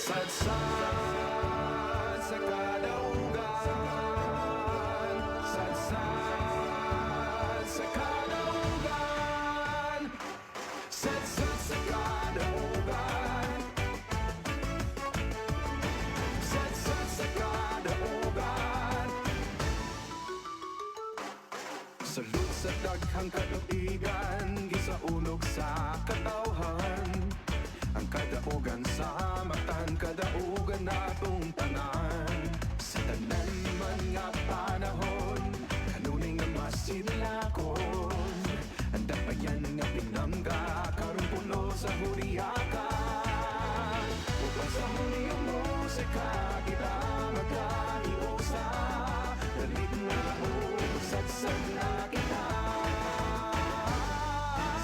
Sadsad sa kadaugan, sadsad sa kadaugan, sadsad sa kadaugan, sadsad sa kadaugan. Salud sa daghang kadaugan, gisaulog sa katawhan. Ang kadaugan sa matan, kadaugan natong tanan. Sa tanan man nga panahon, kanuning nga masilakon. Ang dapayan nga pinangga, karong puno sa huriyakan. Upang sa huli ang musika, kita magkahiusa. Dalit nga o, sadsad na kita.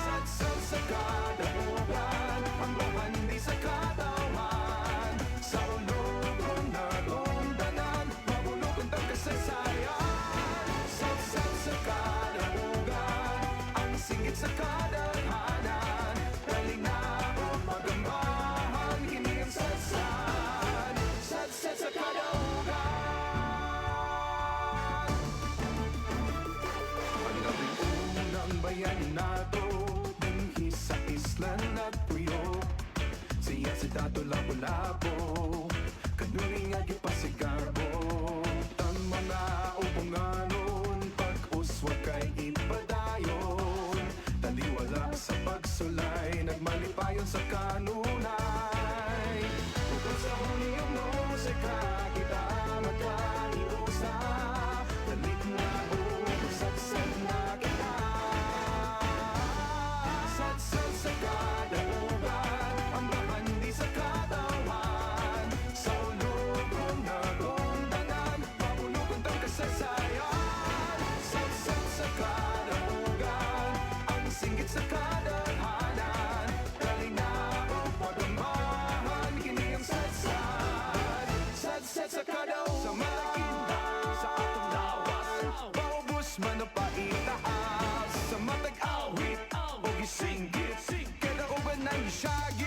Sadsad sa kadaugan, ang bahan di sa katawan. Sa ulog na lundanan, mabulog ang kasaysayan. Sadsad sa kadaugan, ang singit sa kadaghanan. Kalinaw, magambahan, kini ang sadsad. Sadsad sa kadaugan. Panlabing unang bayan nato, dinhi sa isla nagpuyo. Siya si Tato Lapu-Lapu, kanuri nga gipasigarbo. Ang mga ubunganon, pag-uswag kay ipadayon. Taliwala sa pagsulay, nagmalipayon sa kanunay. Bukod sa huli ang musika, kita magkahiusa. Dalit na o, sadsad na kita. Sadsad sa kadaugan, ang bahan di sa katawan. Sa ulog na lundanan, mabulog ang kasaysayan. Sadsad sa kadaugan, ang singgit sa kadaghanan. Kalinaw, magambahan, kini ang sadsad. Sadsad sa kadaugan, sa malakinda, sa atong lawas. Paubos man o paitaas, sa matag-awit o gisinggit. Kadaugan ng isyagi.